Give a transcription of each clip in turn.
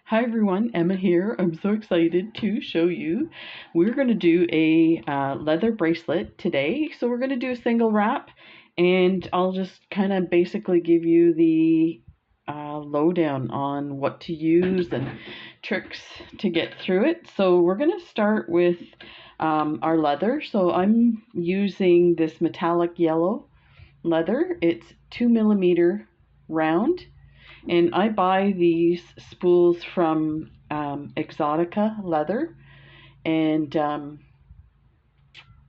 Hi everyone, Emma here. I'm so excited to show you. We're going to do a leather bracelet today. So we're going to do a single wrap, and I'll just kind of basically give you the lowdown on what to use and tricks to get through it. So we're going to start with our leather. So I'm using this metallic yellow leather. It's 2mm round. And I buy these spools from Exotica Leather, and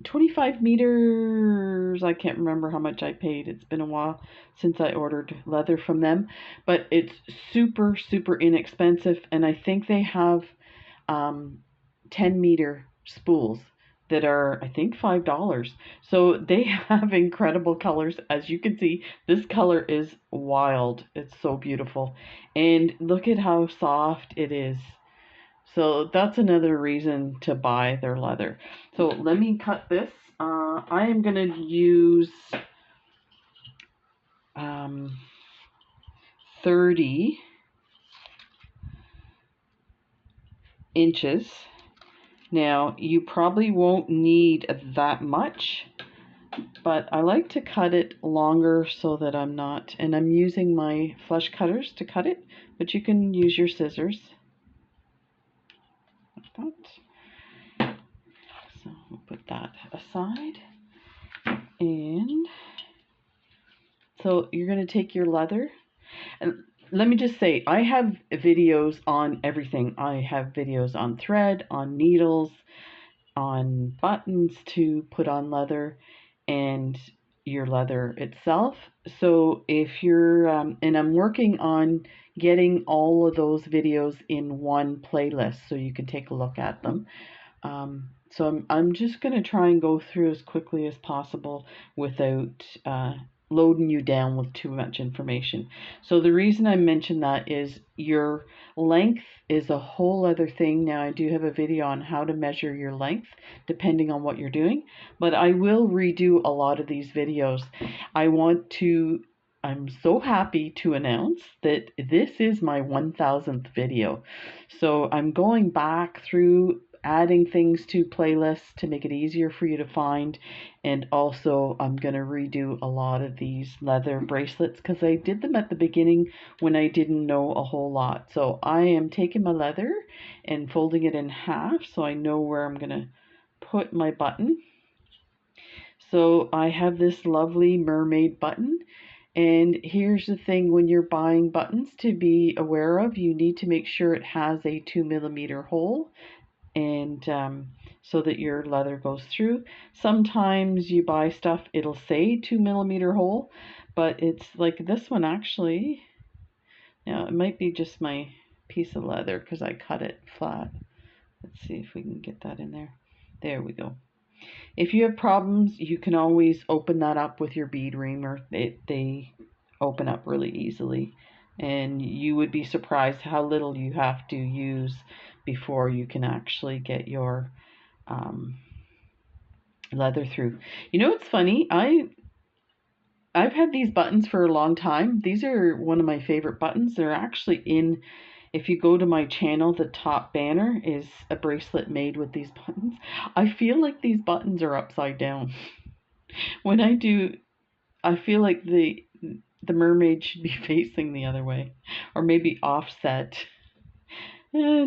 25 meters. I can't remember how much I paid. It's been a while since I ordered leather from them, but it's super, super inexpensive. And I think they have 10-meter spools that are, I think, $5. So they have incredible colors. As you can see, this color is wild. It's so beautiful. And look at how soft it is. So that's another reason to buy their leather. So let me cut this. I am going to use 30 inches. Now, you probably won't need that much, but I like to cut it longer so that I'm not, and I'm using my flush cutters to cut it, but you can use your scissors. Like that. So we'll put that aside. And so you're going to take your leather, and let me just say, I have videos on everything. I have videos on thread, on needles, on buttons to put on leather, and your leather itself. So if you're, and I'm working on getting all of those videos in one playlist so you can take a look at them. So I'm just going to try and go through as quickly as possible without loading you down with too much information. So the reason I mention that is your length is a whole other thing. Now, I do have a video on how to measure your length depending on what you're doing, but I will redo a lot of these videos. I'm so happy to announce that this is my 1000th video. So I'm going back through adding things to playlists to make it easier for you to find, and also I'm going to redo a lot of these leather bracelets because I did them at the beginning when I didn't know a whole lot. So I am taking my leather and folding it in half so I know where I'm going to put my button. So I have this lovely mermaid button. And here's the thing, when you're buying buttons to be aware of, you need to make sure it has a 2mm hole, and so that your leather goes through. Sometimes you buy stuff, it'll say 2mm hole, but it's like this one actually. Now it might be just my piece of leather because I cut it flat. Let's see if we can get that in there. There we go. If you have problems, you can always open that up with your bead reamer. They open up really easily, and you would be surprised how little you have to use before you can actually get your leather through. You know what's funny? I've had these buttons for a long time. These are one of my favorite buttons. They're actually in, if you go to my channel, the top banner is a bracelet made with these buttons. I feel like these buttons are upside down. When I do, I feel like the mermaid should be facing the other way, or maybe offset.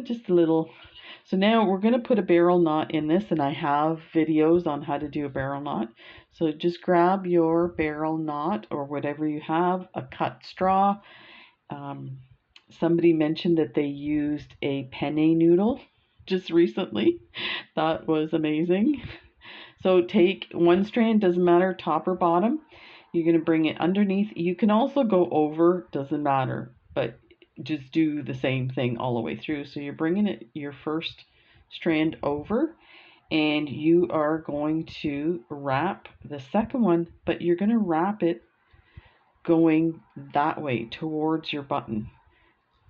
Just a little. So now we're going to put a barrel knot in this, and I have videos on how to do a barrel knot. So just grab your barrel knot or whatever you have, a cut straw. Somebody mentioned that they used a penne noodle just recently. That was amazing. So take one strand, doesn't matter, top or bottom. You're going to bring it underneath. You can also go over, doesn't matter, but just do the same thing all the way through. So you're bringing it, your first strand over, and you are going to wrap the second one, but you're going to wrap it going that way towards your button.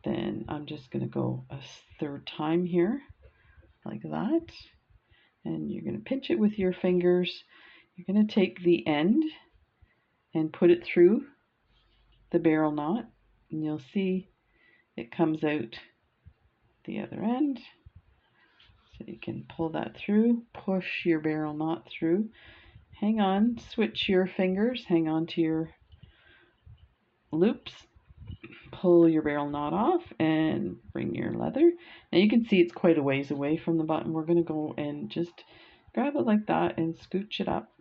Then I'm just going to go a third time here, like that. And you're going to pinch it with your fingers. You're going to take the end and put it through the barrel knot, and you'll see it comes out the other end. So you can pull that through, push your barrel knot through. Hang on, switch your fingers, hang on to your loops, pull your barrel knot off and bring your leather. Now you can see it's quite a ways away from the button. We're going to go and just grab it like that and scooch it up.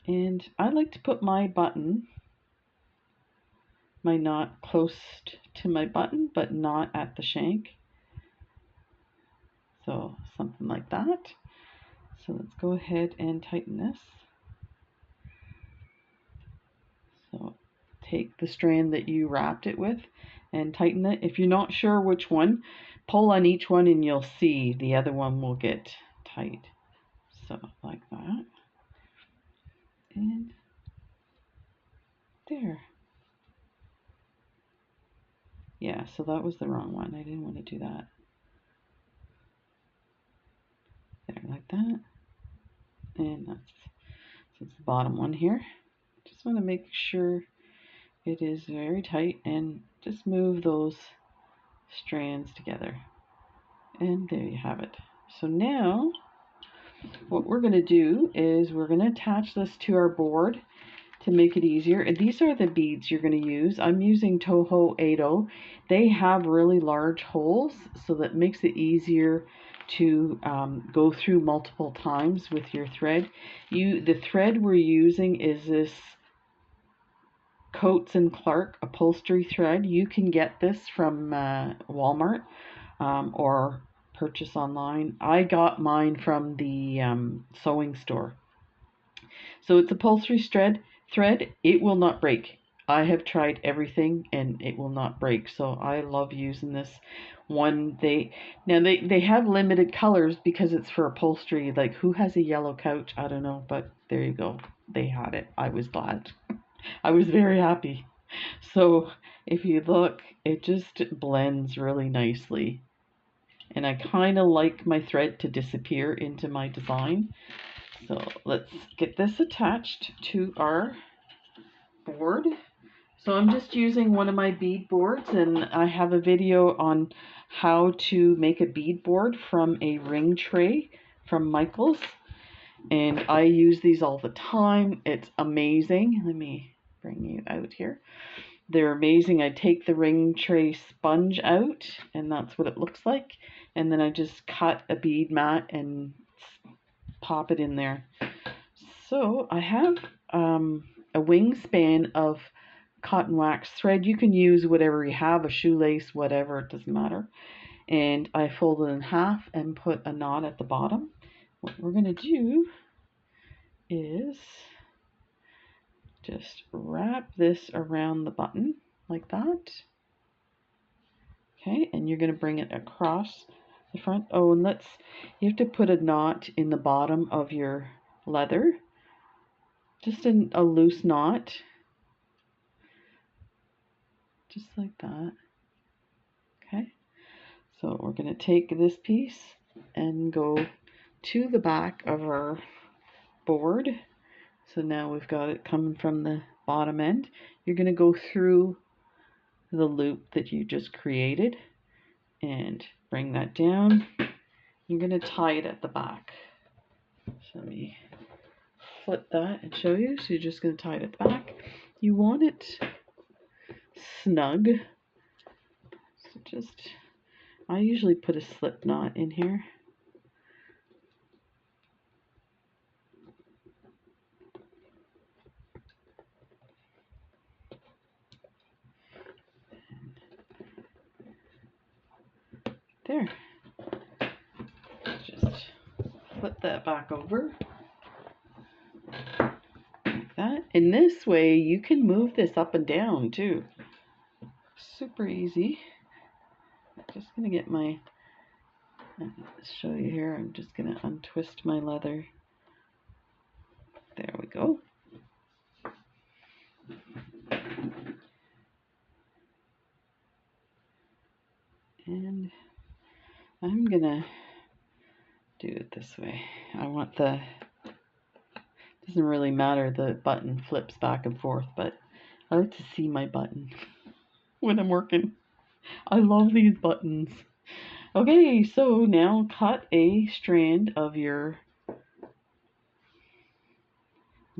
And I like to put my button, my knot close to my button, but not at the shank. So something like that. So let's go ahead and tighten this. So take the strand that you wrapped it with and tighten it. If you're not sure which one, pull on each one and you'll see the other one will get tight. So like that. And there. Yeah, so that was the wrong one. I didn't want to do that. There, like that. And that's, so it's the bottom one here. Just want to make sure it is very tight and just move those strands together. And there you have it. So now what we're going to do is we're going to attach this to our board to make it easier. And these are the beads you're going to use. I'm using Toho 80. They have really large holes, so that makes it easier to go through multiple times with your thread. The thread we're using is this Coates & Clark upholstery thread. You can get this from Walmart or purchase online. I got mine from the sewing store. So it's upholstery thread. It will not break. I have tried everything and it will not break. So I love using this one. They have limited colors because it's for upholstery. Like, who has a yellow couch? I don't know, but there you go. They had it. I was glad. I was very happy. So if you look, it just blends really nicely. And I kind of like my thread to disappear into my design. So let's get this attached to our board. So I'm just using one of my bead boards, and I have a video on how to make a bead board from a ring tray from Michaels. And I use these all the time. It's amazing. Let me bring you out here. They're amazing. I take the ring tray sponge out, and that's what it looks like. And then I just cut a bead mat and pop it in there. So I have a wingspan of cotton wax thread. You can use whatever you have, a shoelace, whatever, it doesn't matter. And I fold it in half and put a knot at the bottom. What we're going to do is just wrap this around the button like that. Okay, and you're going to bring it across the front. Oh, and you have to put a knot in the bottom of your leather. Just a loose knot. Just like that. Okay, so we're going to take this piece and go to the back of our board. So now we've got it coming from the bottom end. You're going to go through the loop that you just created and bring that down. You're going to tie it at the back. So let me flip that and show you. So you're just going to tie it at the back. You want it snug. So I usually put a slip knot in here. There. Just flip that back over like that. And this way you can move this up and down too. Super easy. I'm just going to get show you here. I'm just going to untwist my leather. There we go. And I'm going to do it this way. I want doesn't really matter, the button flips back and forth, but I like to see my button when I'm working. I love these buttons. Okay, so now cut a strand of your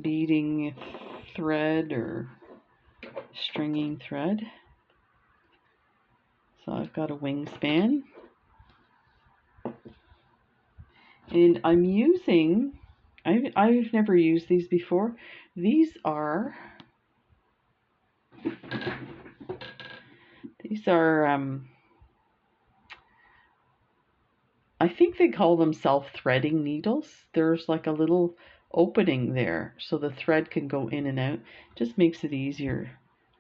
beading thread or stringing thread. So I've got a wingspan. And I'm using, I've never used these before. These are I think they call them self-threading needles. There's like a little opening there so the thread can go in and out. Just makes it easier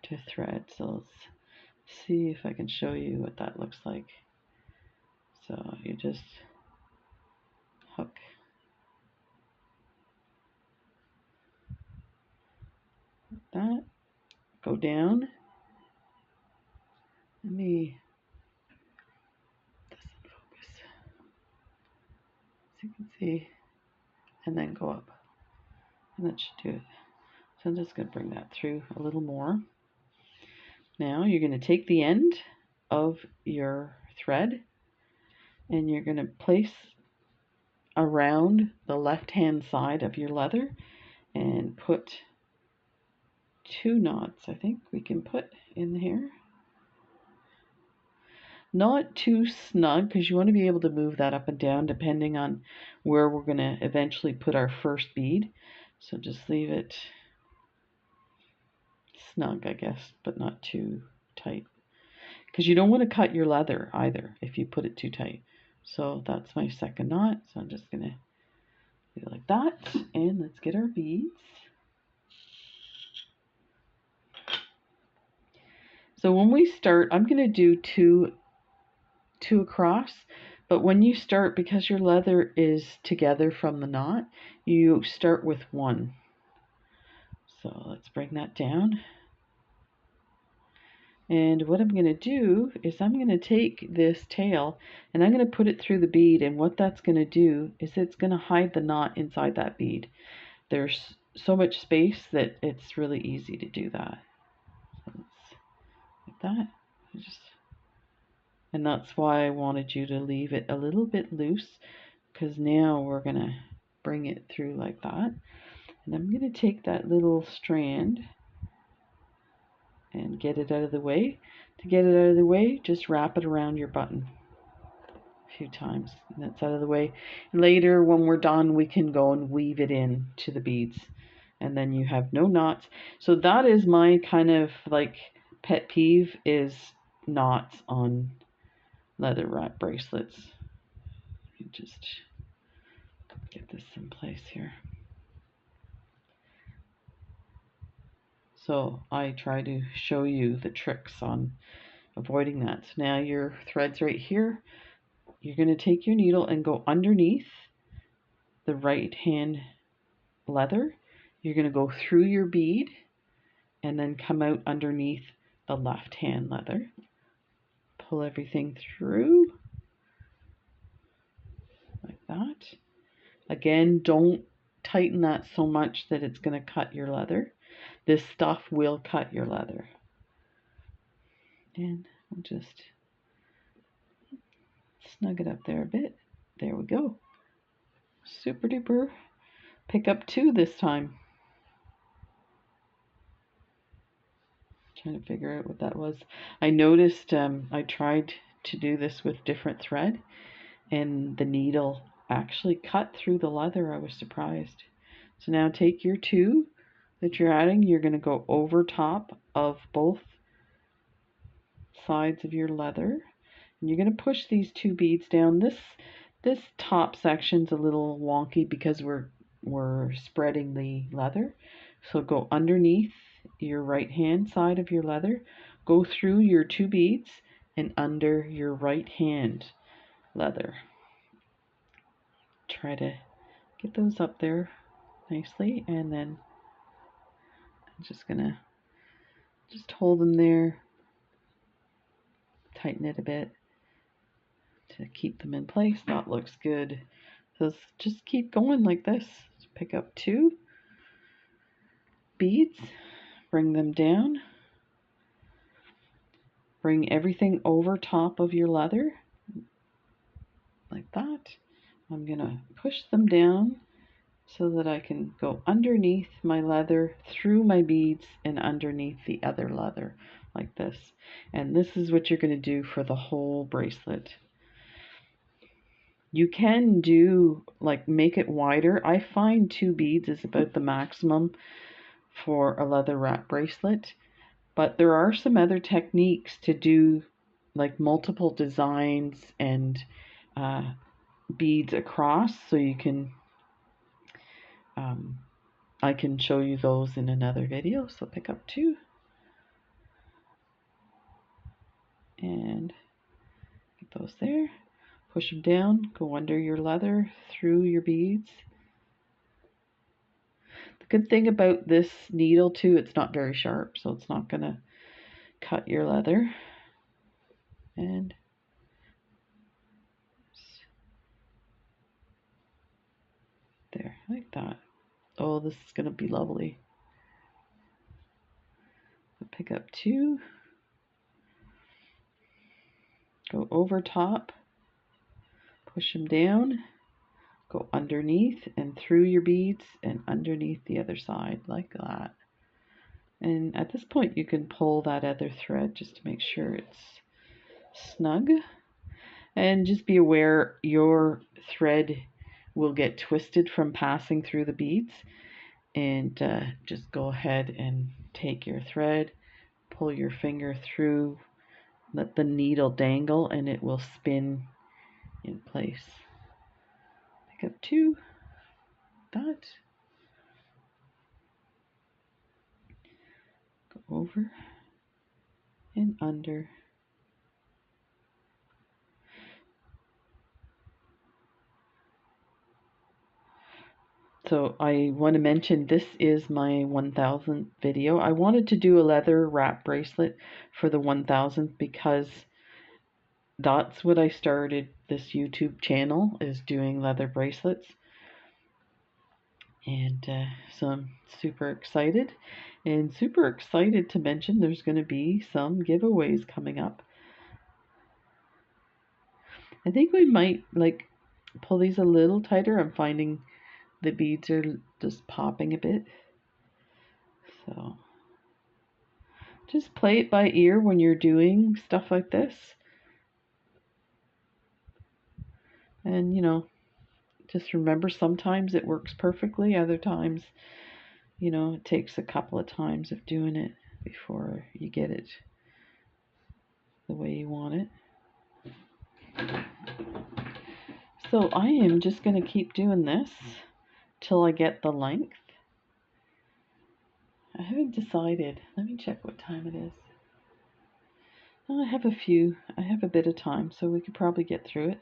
to thread. So let's see if I can show you what that looks like. So you just hook that, go down. Let me, doesn't focus, as you can see, and then go up. And that should do it. So I'm just going to bring that through a little more. Now you're going to take the end of your thread and you're going to place around the left hand side of your leather and put 2 knots. I think we can put in here. Not too snug because you want to be able to move that up and down depending on where we're going to eventually put our first bead. So just leave it snug, I guess, but not too tight. Because you don't want to cut your leather either if you put it too tight. So that's my second knot. So I'm just going to do it like that. And let's get our beads. So when we start, I'm going to do two across. But when you start, because your leather is together from the knot, you start with 1. So let's bring that down. And what I'm going to do is I'm going to take this tail and I'm going to put it through the bead, and what that's going to do is it's going to hide the knot inside that bead. There's so much space that it's really easy to do that. So like that. And that's why I wanted you to leave it a little bit loose, because now we're going to bring it through like that. And I'm going to take that little strand and get it out of the way. To get it out of the way, just wrap it around your button a few times, and that's out of the way. Later, when we're done, we can go and weave it in to the beads, and then you have no knots. So that is my kind of like pet peeve, is knots on leather wrap bracelets. Let me just get this in place here. So I try to show you the tricks on avoiding that. So now your thread's right here. You're going to take your needle and go underneath the right hand leather. You're going to go through your bead and then come out underneath the left hand leather. Pull everything through like that. Again, don't tighten that so much that it's going to cut your leather. This stuff will cut your leather. And we'll just snug it up there a bit. There we go. Super duper. Pick up 2 this time. Trying to figure out what that was. I noticed I tried to do this with different thread, and the needle actually cut through the leather. I was surprised. So now take your 2 that you're adding. You're going to go over top of both sides of your leather, and you're going to push these 2 beads down. This top section's a little wonky because we're spreading the leather. So go underneath your right hand side of your leather, go through your 2 beads and under your right hand leather. Try to get those up there nicely, and then I'm just gonna hold them there, tighten it a bit to keep them in place. That looks good. So just keep going like this. Pick up 2 beads, bring them down, bring everything over top of your leather like that. I'm going to push them down so that I can go underneath my leather, through my beads, and underneath the other leather like this. And this is what you're going to do for the whole bracelet. You can do, like, make it wider. I find 2 beads is about the maximum for a leather wrap bracelet, but there are some other techniques to do like multiple designs and beads across, so you can I can show you those in another video. So pick up 2 and get those there, push them down, go under your leather, through your beads. The good thing about this needle too, it's not very sharp, so it's not gonna cut your leather. And there, like that. Oh, this is gonna be lovely. Pick up 2, go over top, push them down, go underneath and through your beads and underneath the other side like that. And at this point you can pull that other thread just to make sure it's snug. And just be aware your thread will get twisted from passing through the beads. And just go ahead and take your thread, pull your finger through, let the needle dangle, and it will spin in place. Pick up 2, that, go over and under. So I want to mention this is my 1000th video. I wanted to do a leather wrap bracelet for the 1000th because that's what I started this YouTube channel, is doing leather bracelets. And so I'm super excited, and super excited to mention there's going to be some giveaways coming up. I think we might like pull these a little tighter. I'm finding the beads are just popping a bit. So just play it by ear when you're doing stuff like this. And, you know, just remember, sometimes it works perfectly. Other times, you know, it takes a couple of times of doing it before you get it the way you want it. So I am just going to keep doing this till I get the length. I haven't decided. Let me check what time it is. Oh, I have a bit of time, so we could probably get through it.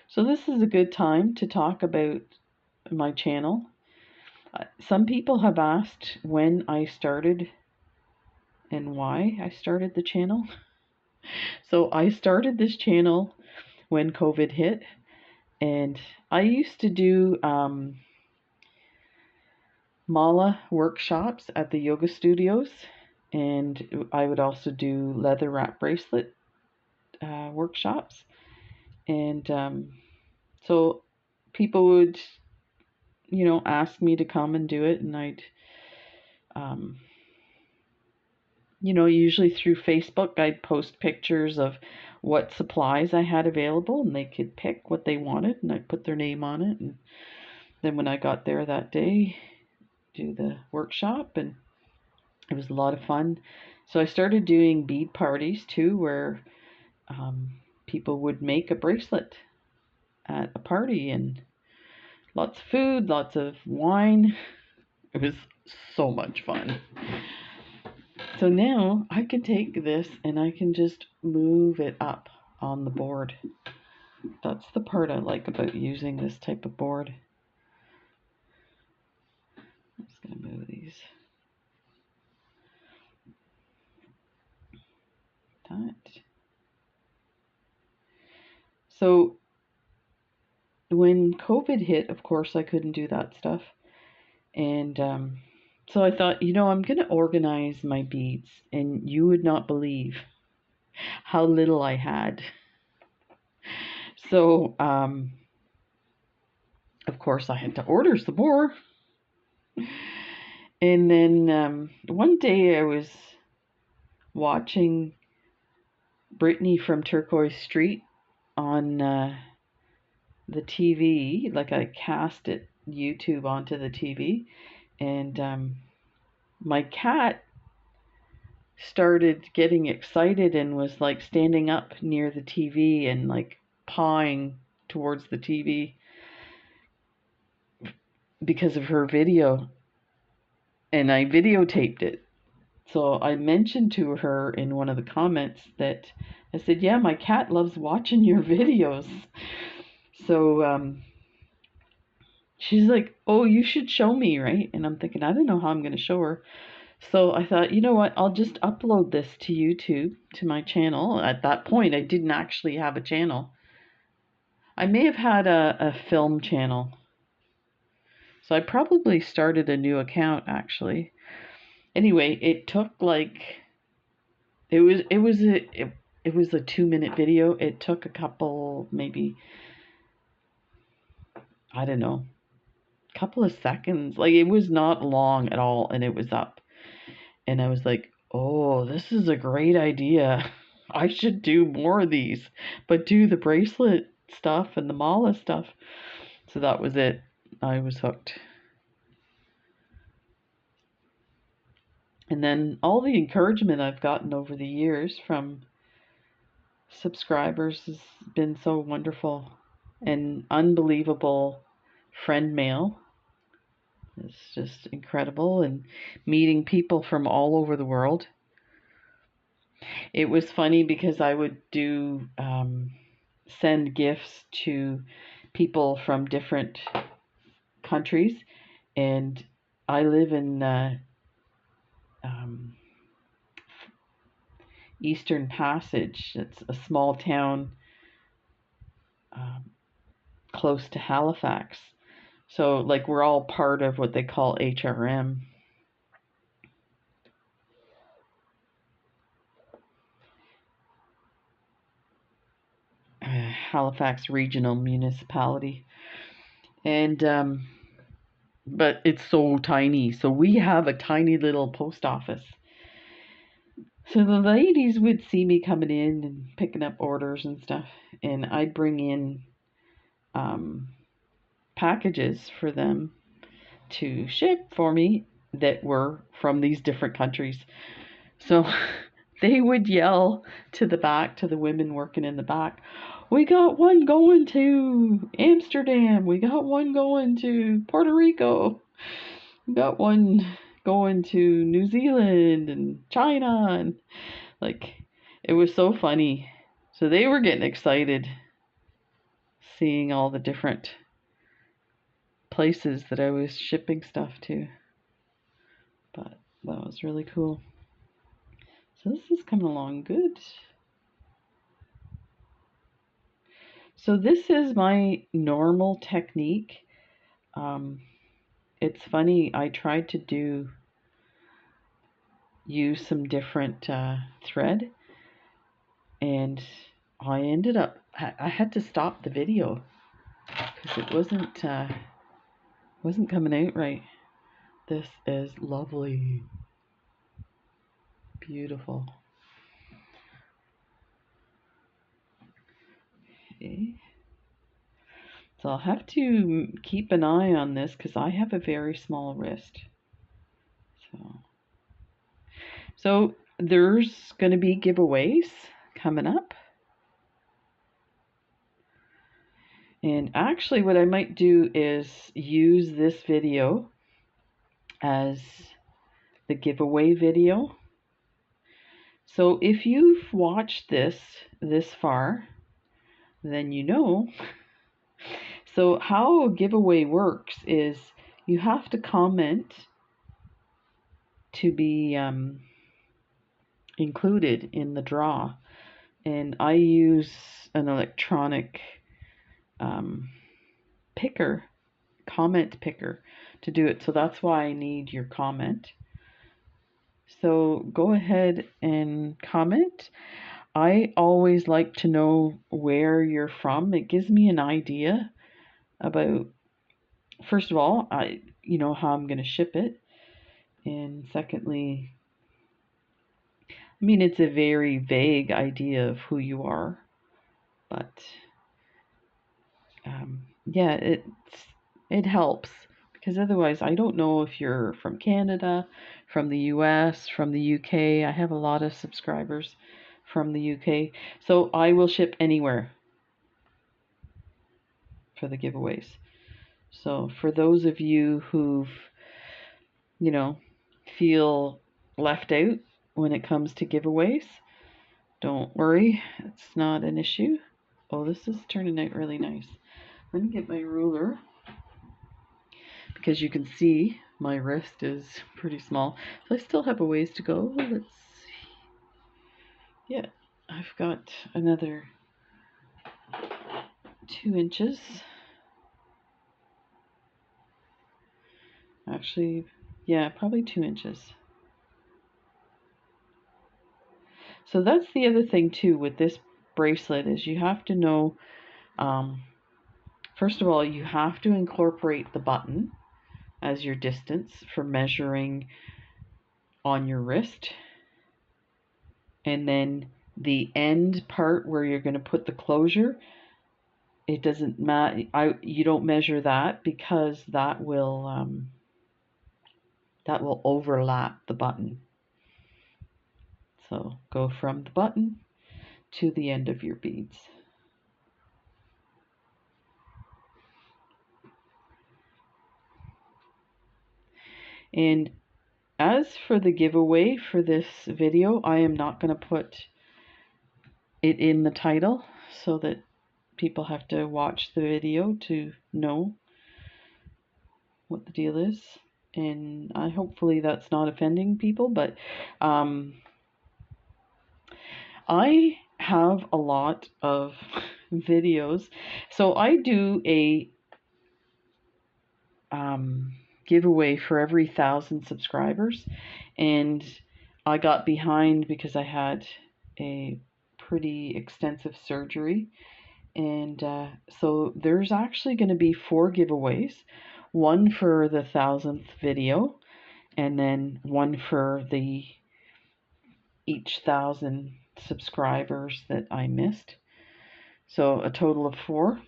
So this is a good time to talk about my channel. Some people have asked when I started and why I started the channel. So I started this channel when COVID hit, and I used to do mala workshops at the yoga studios, and I would also do leather wrap bracelet workshops. And so people would, you know, ask me to come and do it, and I'd, you know, usually through Facebook, I'd post pictures of what supplies I had available, and they could pick what they wanted, and I'd put their name on it. And then when I got there that day, do the workshop, and it was a lot of fun. So I started doing bead parties too, where people would make a bracelet at a party, and lots of food, lots of wine. It was so much fun. So now I can take this and I can just move it up on the board. That's the part I like about using this type of board. I'm just going to move these. That. So when COVID hit, of course, I couldn't do that stuff. And so I thought, you know, I'm going to organize my beads, and you would not believe how little I had. So, of course, I had to order some more. And then one day I was watching Brittany from Turquoise Street on the TV. Like I cast it YouTube onto the TV, and my cat started getting excited and was like standing up near the TV and like pawing towards the TV because of her video, and I videotaped it. So I mentioned to her in one of the comments that I said, "Yeah, my cat loves watching your videos." So she's like, "Oh, you should show me, right?" And I'm thinking, I don't know how I'm going to show her. So I thought, you know what, I'll just upload this to YouTube, to my channel. At that point, I didn't actually have a channel. I may have had a film channel. So I probably started a new account, actually. Anyway, it took like, it was a 2-minute video. It took a couple, maybe, I don't know, couple of seconds. Like, it was not long at all, and it was up. And I was like, oh, this is a great idea. I should do more of these, but do the bracelet stuff and the mala stuff. So that was it. I was hooked. And then all the encouragement I've gotten over the years from subscribers has been so wonderful, and unbelievable friend mail. It's just incredible, and meeting people from all over the world. It was funny because I would do send gifts to people from different countries, and I live in Eastern Passage. It's a small town close to Halifax. So, like, we're all part of what they call HRM. Halifax Regional Municipality. And, but it's so tiny. So we have a tiny little post office. So the ladies would see me coming in and picking up orders and stuff, and I'd bring in packages for them to ship for me that were from these different countries. So they would yell to the back, to the women working in the back, "We got one going to Amsterdam. We got one going to Puerto Rico. We got one going to New Zealand and China." And like, it was so funny. So they were getting excited seeing all the different places that I was shipping stuff to. But that was really cool. So this is coming along good. So this is my normal technique. It's funny, I tried to use some different thread, and I ended up, I had to stop the video because it wasn't coming out right. This is lovely. Beautiful. Okay. So I'll have to keep an eye on this because I have a very small wrist. So there's going to be giveaways coming up. And actually what I might do is use this video as the giveaway video. So if you've watched this far, then you know. So how a giveaway works is you have to comment to be included in the draw. And I use an electronic picker, comment picker, to do it. So that's why I need your comment. So go ahead and comment. I always like to know where you're from. It gives me an idea about, first of all, how I'm going to ship it. And secondly, I mean, it's a very vague idea of who you are, but yeah, it helps because otherwise I don't know if you're from Canada, from the US, from the UK. I have a lot of subscribers from the UK, so I will ship anywhere for the giveaways. So for those of you who've, feel left out when it comes to giveaways, don't worry, it's not an issue. Oh, this is turning out really nice. Let me get my ruler because you can see my wrist is pretty small. So I still have a ways to go. Let's see. Yeah, I've got another 2 inches. Actually, yeah, probably 2 inches. So that's the other thing too with this bracelet is you have to know, first of all, you have to incorporate the button as your distance for measuring on your wrist. And then the end part where you're going to put the closure, it doesn't matter. You don't measure that because that will overlap the button. So go from the button to the end of your beads. And as for the giveaway for this video, I am not going to put it in the title so that people have to watch the video to know what the deal is. And hopefully that's not offending people, but I have a lot of videos. So I do a giveaway for every 1,000 subscribers, and I got behind because I had a pretty extensive surgery, and so there's actually going to be 4 giveaways, one for the 1,000th video, and then one for the each 1,000 subscribers that I missed. So a total of 4.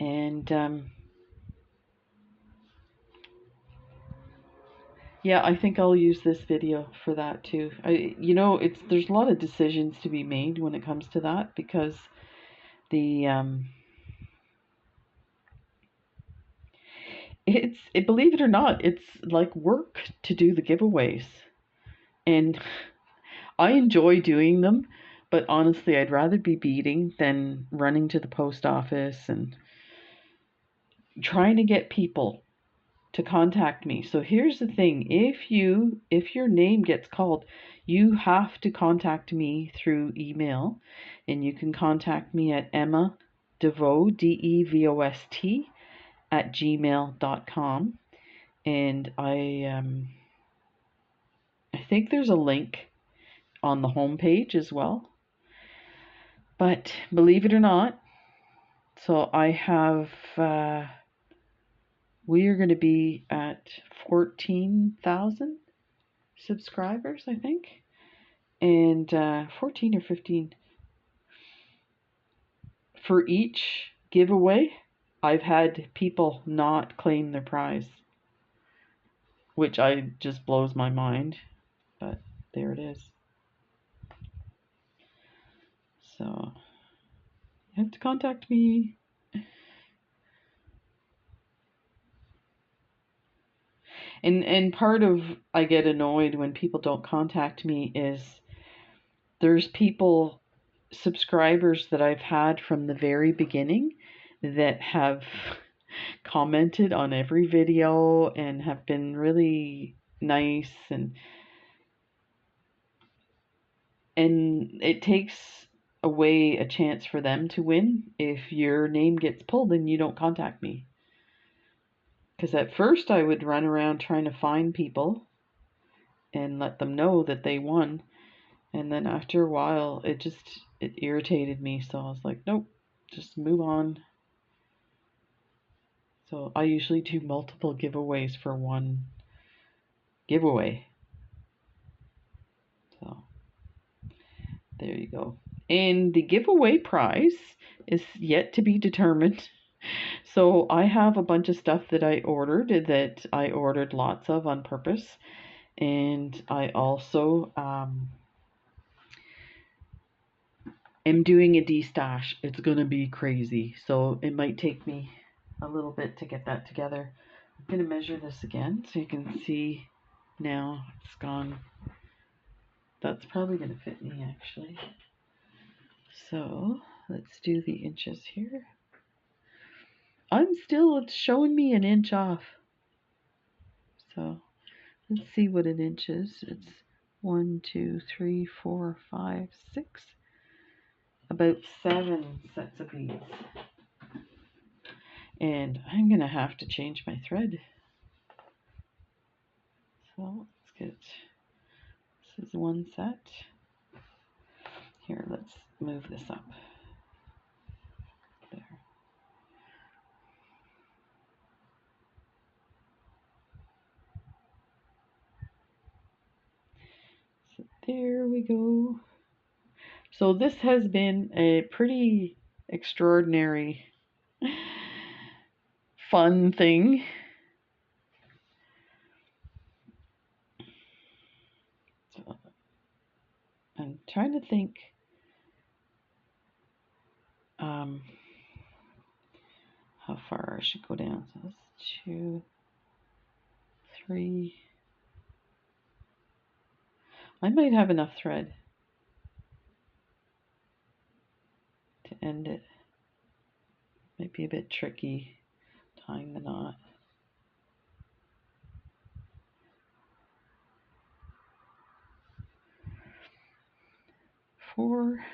And yeah, I think I'll use this video for that too. There's a lot of decisions to be made when it comes to that because believe it or not, it's like work to do the giveaways. And I enjoy doing them, but honestly, I'd rather be beading than running to the post office and trying to get people to contact me. So here's the thing, if your name gets called, you have to contact me through email, and you can contact me at Emma Devost, DEVOST @gmail.com. And I think there's a link on the homepage as well. But believe it or not, so I have we are going to be at 14,000 subscribers, I think, and 14 or 15 for each giveaway. I've had people not claim their prize, which just blows my mind, but there it is. So you have to contact me. And part of I get annoyed when people don't contact me is there's subscribers that I've had from the very beginning that have commented on every video and have been really nice, and it takes away a chance for them to win if your name gets pulled and you don't contact me. Because at first I would run around trying to find people and let them know that they won. And then after a while, it irritated me. So I was like, nope, just move on. So I usually do multiple giveaways for one giveaway. So there you go. And the giveaway prize is yet to be determined. So I have a bunch of stuff that I ordered lots of on purpose. And I also am doing a de-stash. It's going to be crazy. So it might take me a little bit to get that together. I'm going to measure this again so you can see now it's gone. That's probably going to fit me actually. So let's do the inches here. It's showing me an inch off. So let's see what an inch is. It's 1, 2, 3, 4, 5, 6. About 7 sets of beads. And I'm going to have to change my thread. So let's get, this is one set. Here, let's move this up. There. So there we go. So this has been a pretty extraordinary, fun thing. So I'm trying to think how far I should go down. So that's 2, 3. I might have enough thread to end it. Might be a bit tricky tying the knot. 4.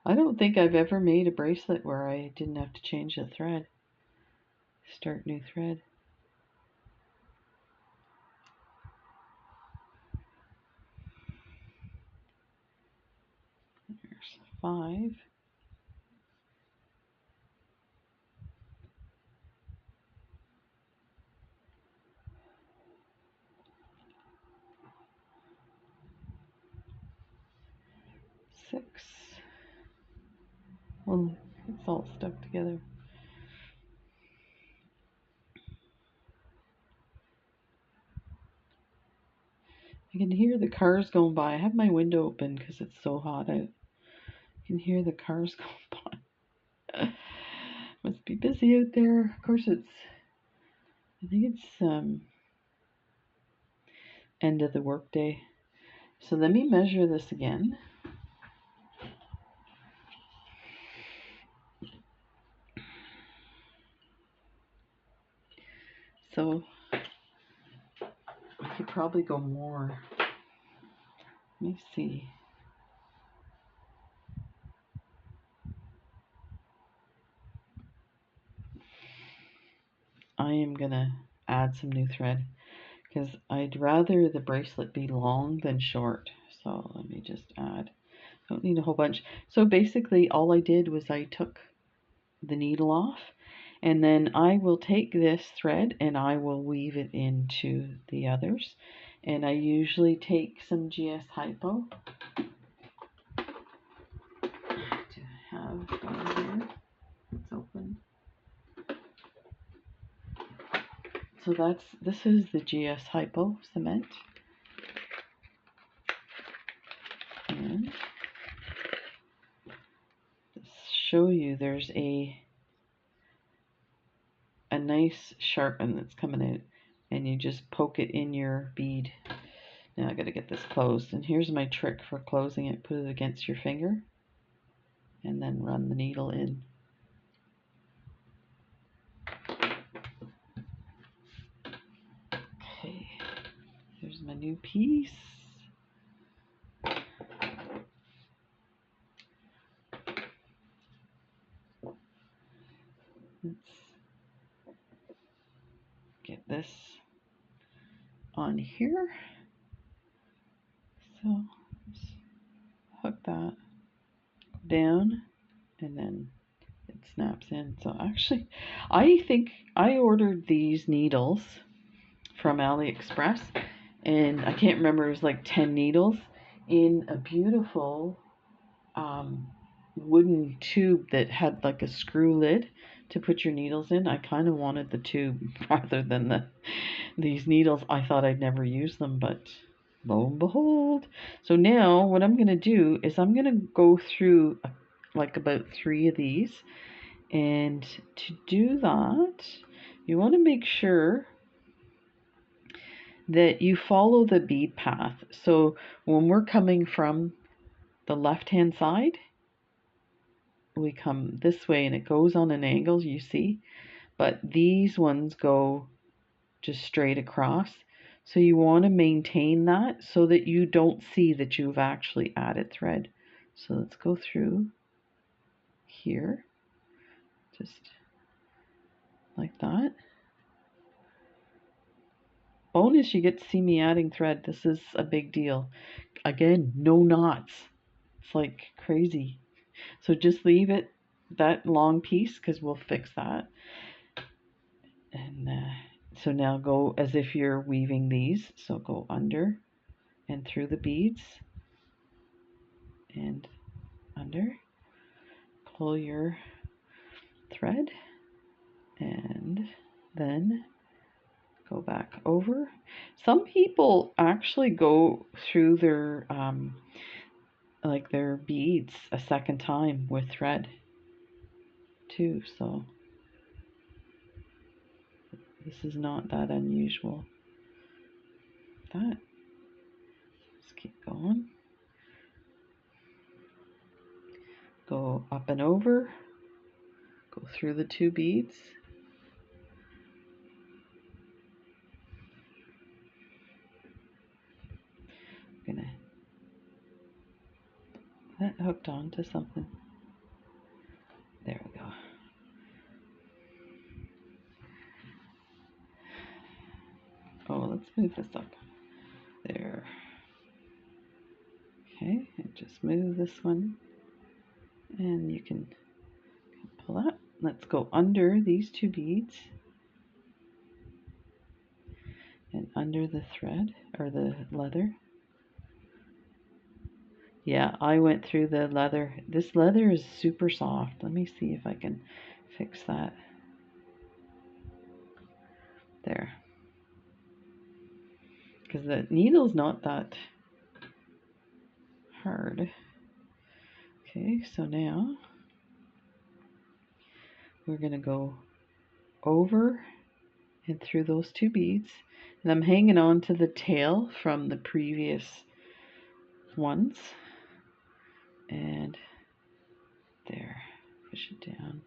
I don't think I've ever made a bracelet where I didn't have to change the thread. Start new thread. There's 5. 6. Well, it's all stuck together. I can hear the cars going by. I have my window open because it's so hot out. I can hear the cars going by. Must be busy out there. Of course, I think it's end of the workday. So let me measure this again. So I could probably go more. Let me see. I am gonna add some new thread because I'd rather the bracelet be long than short. So let me just add. I don't need a whole bunch. So basically all I did was I took the needle off, and then I will take this thread and I will weave it into the others. And I usually take some GS Hypo to have here. It's open. So this is the GS Hypo cement. And to show you, there's a nice sharp one that's coming out, and you just poke it in your bead. Now I gotta get this closed, and here's my trick for closing it. Put it against your finger and then run the needle in. Okay, here's my new piece. on here. So just hook that down and then it snaps in. So actually, I think I ordered these needles from AliExpress, and I can't remember, it was like 10 needles in a beautiful wooden tube that had like a screw lid to put your needles in. I kind of wanted the tube rather than these needles. I thought I'd never use them, but lo and behold. So now what I'm going to do is I'm going to go through like about 3 of these. And to do that, you want to make sure that you follow the bead path. So when we're coming from the left-hand side, we come this way and it goes on an angle, you see, but these ones go just straight across. So you want to maintain that so that you don't see that you've actually added thread. So let's go through here, just like that. Bonus, you get to see me adding thread. This is a big deal. Again, no knots. It's like crazy. So just leave it that long piece because we'll fix that. And so now go as if you're weaving these. So go under and through the beads and under. Pull your thread and then go back over. Some people actually go through their like their beads a second time with thread too, so this is not that unusual. That, just keep going. Go up and over, go through the 2 beads. I'm gonna get that hooked on to something. There we go. Oh, let's move this up. There. Okay, and just move this one. And you can pull that. Let's go under these 2 beads. And under the thread, or the leather. Yeah, I went through the leather. This leather is super soft. Let me see if I can fix that. There. Because the needle's not that hard. Okay, so now we're going to go over and through those 2 beads. And I'm hanging on to the tail from the previous ones. And there, push it down.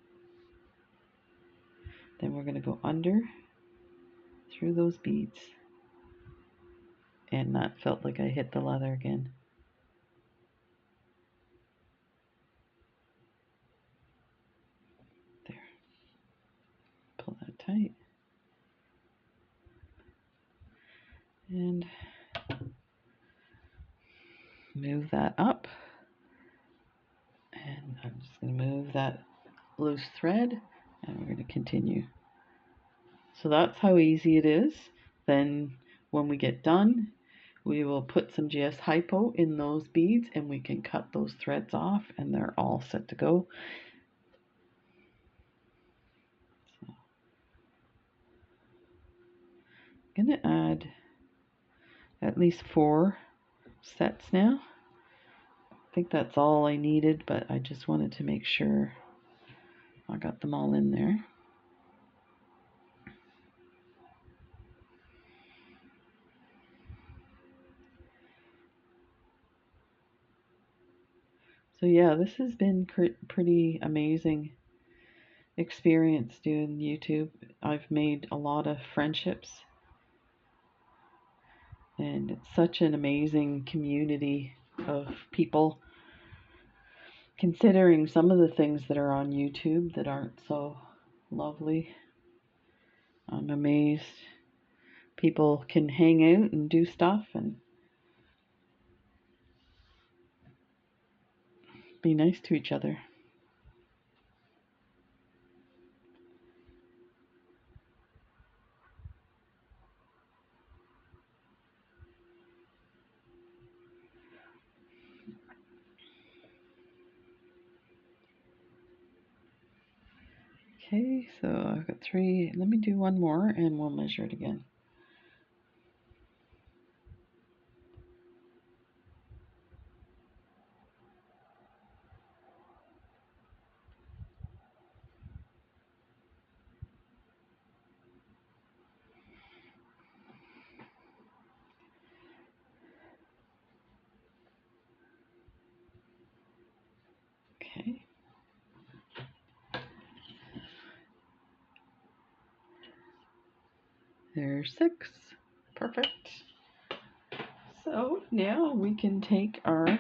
Then we're going to go under through those beads. And that felt like I hit the leather again. There. Pull that tight. And move that up. And I'm just going to move that loose thread and we're going to continue. So that's how easy it is. Then when we get done, we will put some GS Hypo in those beads and we can cut those threads off and they're all set to go. So I'm going to add at least 4 sets now. I think that's all I needed, but I just wanted to make sure I got them all in there. So yeah, this has been pretty amazing experience doing YouTube. I've made a lot of friendships and it's such an amazing community of people, considering some of the things that are on YouTube that aren't so lovely. I'm amazed people can hang out and do stuff and be nice to each other. Okay, so I've got 3. Let me do one more and we'll measure it again. Okay. There's 6. Perfect. So now we can take we're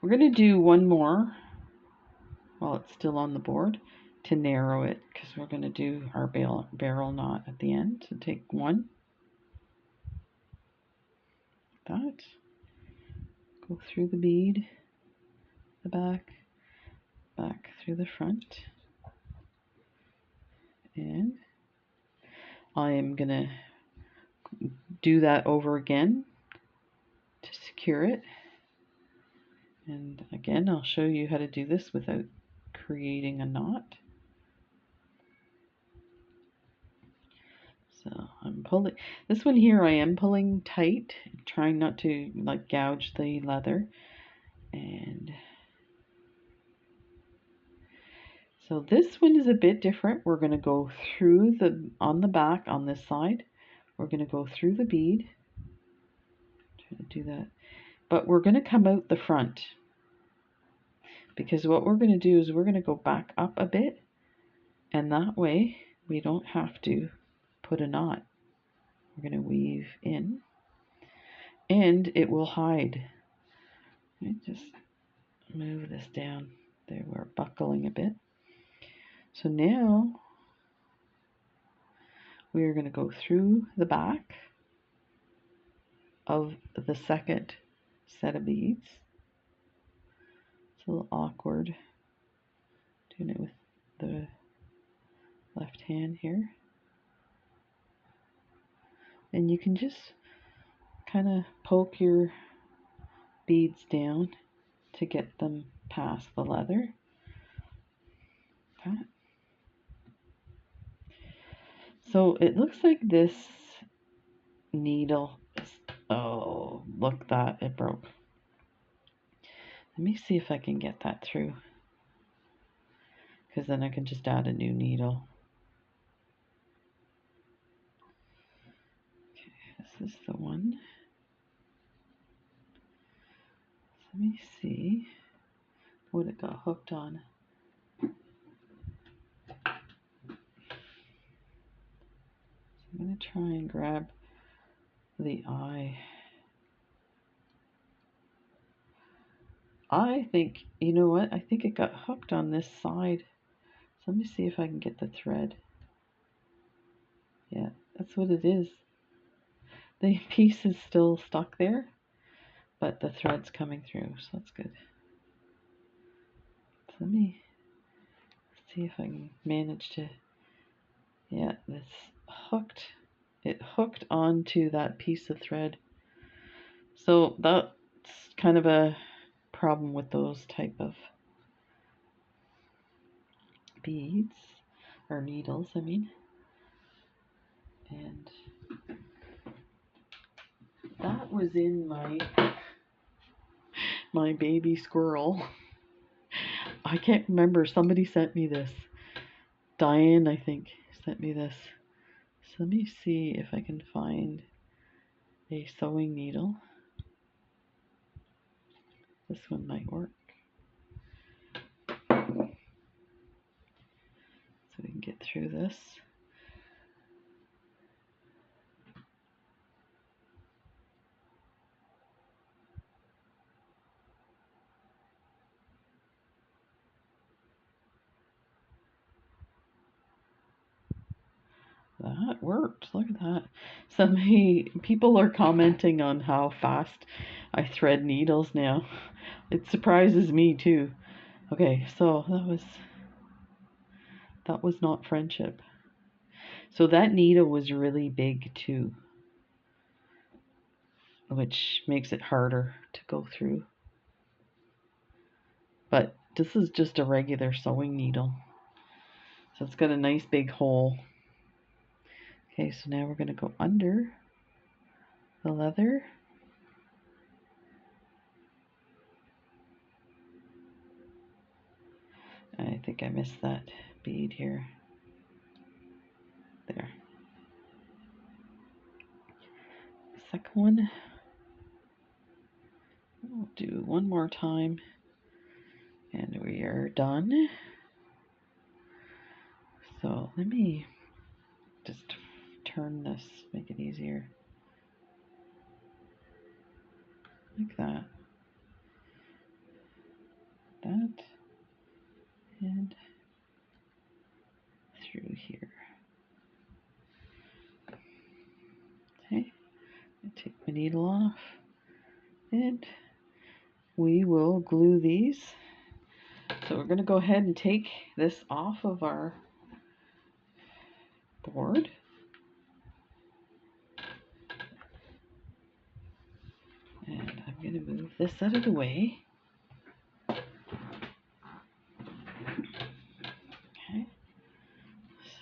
going to do one more while it's still on the board to narrow it, because we're going to do our barrel knot at the end. So take one, that, go through the bead, the back through the front, and I am going to do that over again to secure it. And again, I'll show you how to do this without creating a knot. So I'm pulling this one here. I am pulling tight, trying not to like gouge the leather. And so this one is a bit different. We're going to go through on the back on this side. We're going to go through the bead. Try to do that. But we're going to come out the front, because what we're going to do is we're going to go back up a bit, and that way we don't have to put a knot. We're going to weave in and it will hide. Let me just move this down. There, we're buckling a bit. So now we are going to go through the back of the second set of beads. It's a little awkward doing it with the left hand here. And you can just kind of poke your beads down to get them past the leather. That. So it looks like this needle is, oh, look, that it broke. Let me see if I can get that through, because then I can just add a new needle. Okay, this is the one. Let me see what it got hooked on. I'm going to try and grab the eye. I think, you know what? I think it got hooked on this side. So let me see if I can get the thread. Yeah, that's what it is. The piece is still stuck there, but the thread's coming through, so that's good. So let me see if I can manage to, yeah, it's hooked. It hooked onto that piece of thread. So that's kind of a problem with those type of beads, or needles, I mean. And that was in my baby squirrel. I can't remember, somebody sent me this. Diane, I think, sent me this. So let me see if I can find a sewing needle. This one might work. So we can get through this. That worked. Look at that. Some people are commenting on how fast I thread needles now. It surprises me too. Okay, so that was not friendship. So that needle was really big too, which makes it harder to go through. But this is just a regular sewing needle. So it's got a nice big hole. Okay, so now we're going to go under the leather. I think I missed that bead here. There. Second one. We'll do one more time. And we are done. So let me just turn this, make it easier. Like that. That. And through here. Okay. Take my needle off. And we will glue these. So we're going to go ahead and take this off of our board. And I'm going to move this out of the way. Okay.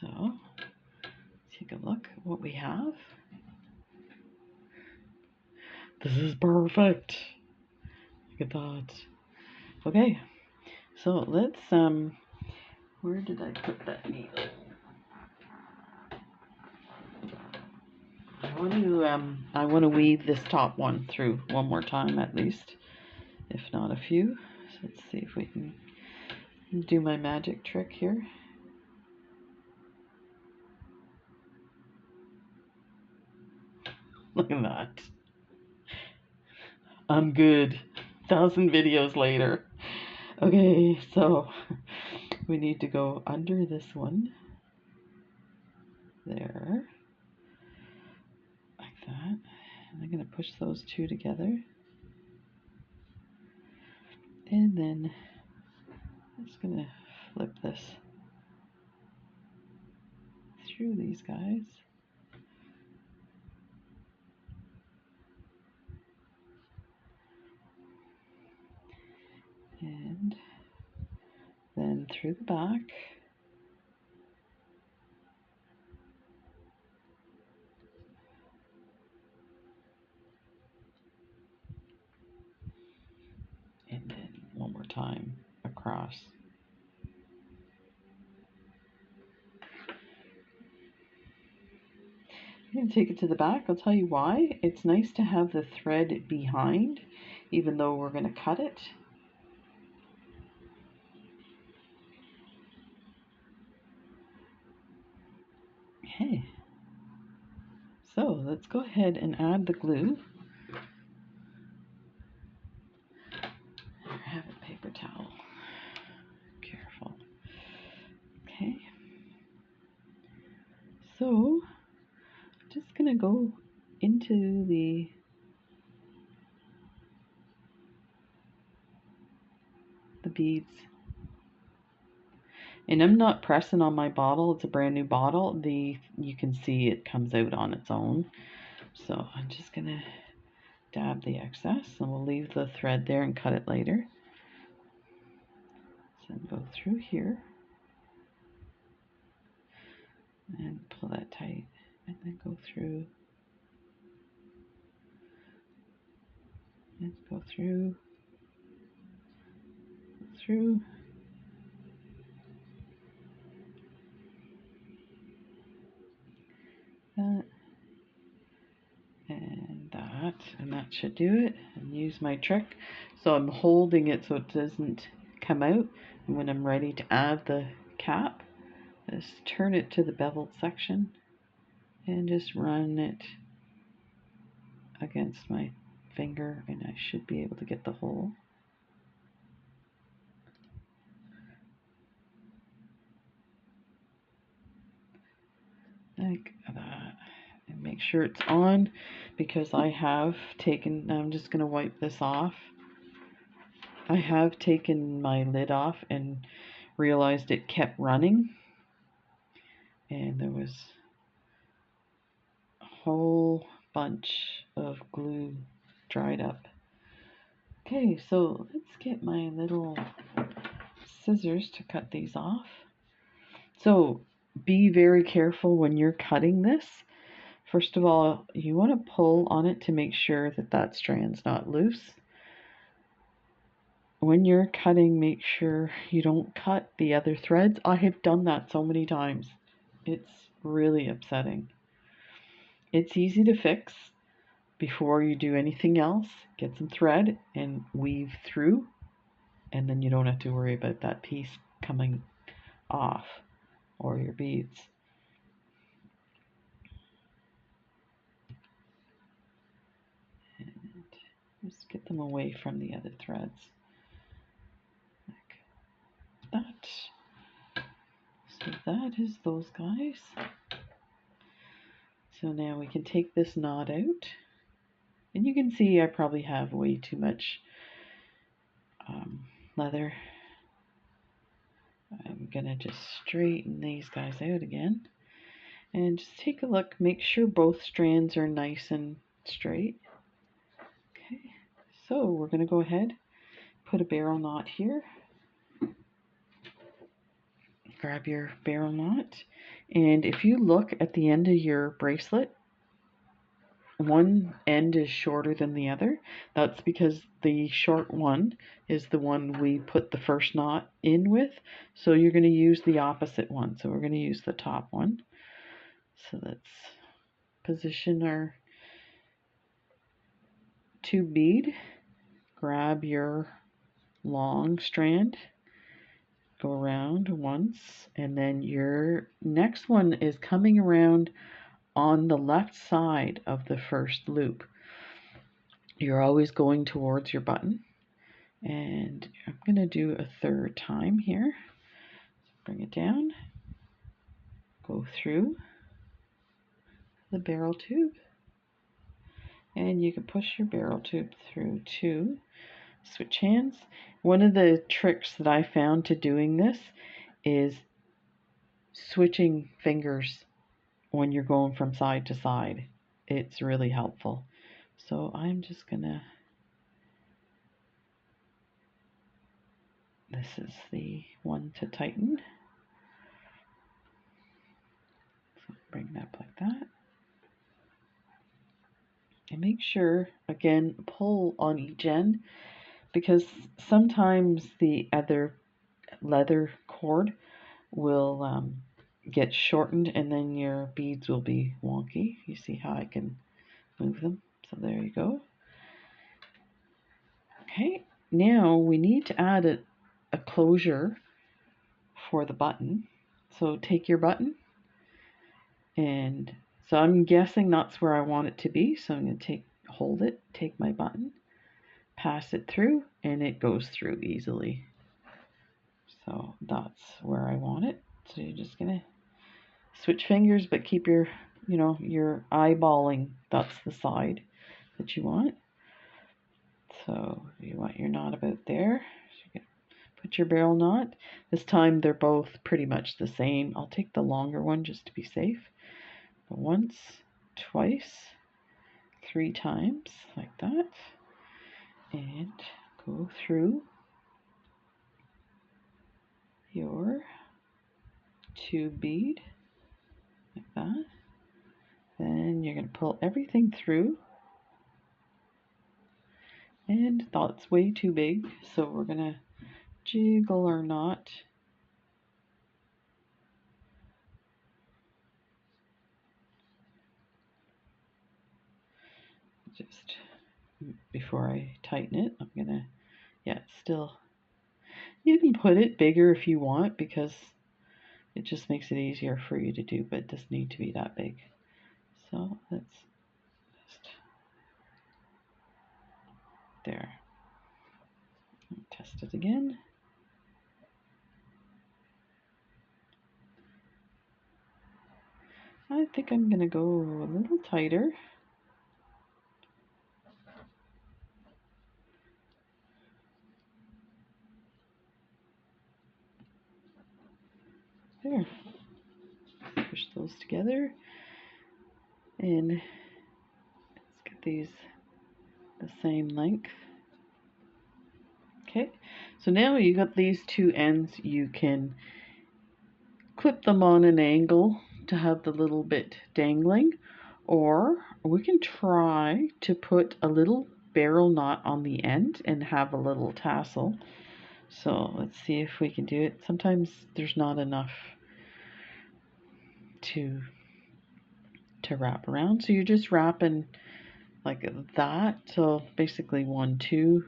So take a look at what we have. This is perfect. Look at that. Okay. So let's where did I put that needle? I want to weave this top one through one more time at least, if not a few. So let's see if we can do my magic trick here. Look at that. I'm good. 1,000 videos later. Okay, so we need to go under this one. There. Like that. And I'm going to push those two together. And then I'm just going to flip this through these guys. And then through the back. And then one more time across. I'm going to take it to the back. I'll tell you why. It's nice to have the thread behind, even though we're going to cut it. Okay. So let's go ahead and add the glue. I have a paper towel. Careful. Okay. So I'm just going to go into the beads. And I'm not pressing on my bottle. It's a brand new bottle. You can see it comes out on its own. So I'm just going to dab the excess and we'll leave the thread there and cut it later. So go through here and pull that tight and then go through and go through that and that should do it. And use my trick. So I'm holding it so it doesn't come out. And when I'm ready to add the cap, just turn it to the beveled section and just run it against my finger and I should be able to get the hole. like that. And make sure it's on, because I have taken, I'm just going to wipe this off. I have taken my lid off and realized it kept running, and there was a whole bunch of glue dried up. Okay, so let's get my little scissors to cut these off. So be very careful when you're cutting this. First of all, you want to pull on it to make sure that that strand's not loose. When you're cutting, make sure you don't cut the other threads. I have done that so many times. It's really upsetting. It's easy to fix. Before you do anything else, get some thread and weave through, and then you don't have to worry about that piece coming off or your beads. And just get them away from the other threads like that. So that is those guys. So now we can take this knot out, and you can see I probably have way too much leather. I'm gonna just straighten these guys out again, and just take a look, make sure both strands are nice and straight. Okay, so we're gonna go ahead, put a barrel knot here. Grab your barrel knot, and if you look at the end of your bracelet, one end is shorter than the other. That's because the short one is the one we put the first knot in with, so you're going to use the opposite one. So we're going to use the top one. So let's position our tube bead, grab your long strand, go around once, and then your next one is coming around on the left side of the first loop. You're always going towards your button, and I'm going to do a third time here. Bring it down, go through the barrel tube, and you can push your barrel tube through too. Switch hands. One of the tricks that I found to doing this is switching fingers when you're going from side to side. It's really helpful. So I'm just gonna, this is the one to tighten. So bring that up like that. And make sure, again, pull on each end, because sometimes the other leather cord will get shortened, and then your beads will be wonky. You see how I can move them? So there you go. Okay, now we need to add a closure for the button. So take your button, and so I'm guessing that's where I want it to be. So I'm going to hold it, take my button, pass it through, and it goes through easily. So that's where I want it. So you're just going to switch fingers, but keep your, you're eyeballing, that's the side that you want. So you want your knot about there. So you put your barrel knot. This time they're both pretty much the same. I'll take the longer one just to be safe. But once, twice, 3 times like that, and go through your tube bead like that. Then you're going to pull everything through, and that's way too big, so we're going to jiggle our knot just before I tighten it. I'm going to, still, you can put it bigger if you want, because it just makes it easier for you to do, but it doesn't need to be that big. So let's just, there. Test it again. I think I'm going to go a little tighter. There. Push those together. And let's get these the same length. Okay, so now you got these two ends. You can clip them on an angle to have the little bit dangling, or we can try to put a little barrel knot on the end and have a little tassel. So let's see if we can do it. Sometimes there's not enough to wrap around, so you're just wrapping like that. So basically 1, 2.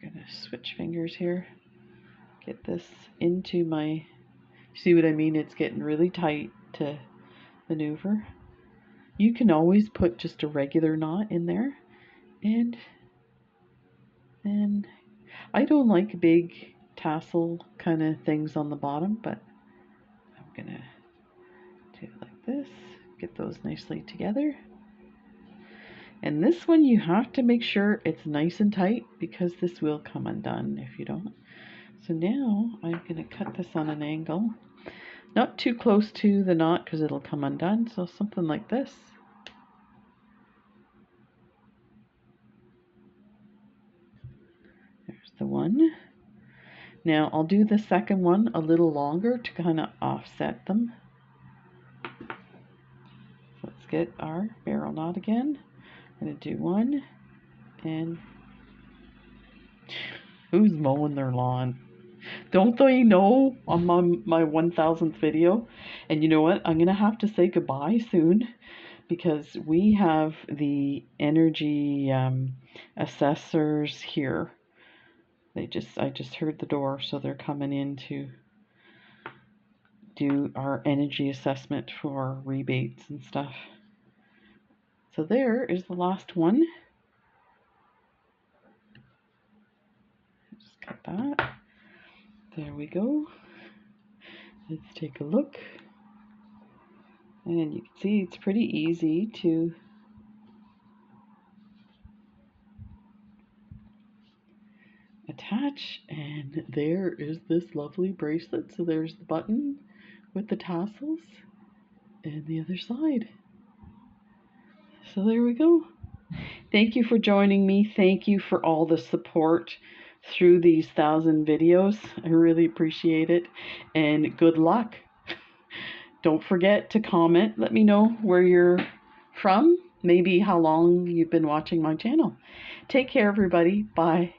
I'm gonna switch fingers here, get this into my, see what I mean? It's getting really tight to maneuver. You can always put just a regular knot in there, and then I don't like big tassel kind of things on the bottom, but I'm gonna do it like this, get those nicely together. And this one you have to make sure it's nice and tight, because this will come undone if you don't. So now I'm going to cut this on an angle, not too close to the knot because it'll come undone, so something like this. There's the one. Now I'll do the second one a little longer to kind of offset them. So let's get our barrel knot again. I'm going to do one, and who's mowing their lawn? Don't they know on my 1000th video? And you know what? I'm going to have to say goodbye soon, because we have the energy assessors here. I just heard the door, so they're coming in to do our energy assessment for rebates and stuff. So there is the last one. Just cut that. There we go. Let's take a look. And you can see it's pretty easy to attach. And there is this lovely bracelet. So there's the button with the tassels and the other side. So there we go. Thank you for joining me. Thank you for all the support through these 1000 videos. I really appreciate it. And good luck. Don't forget to comment. Let me know where you're from. Maybe how long you've been watching my channel. Take care, everybody. Bye.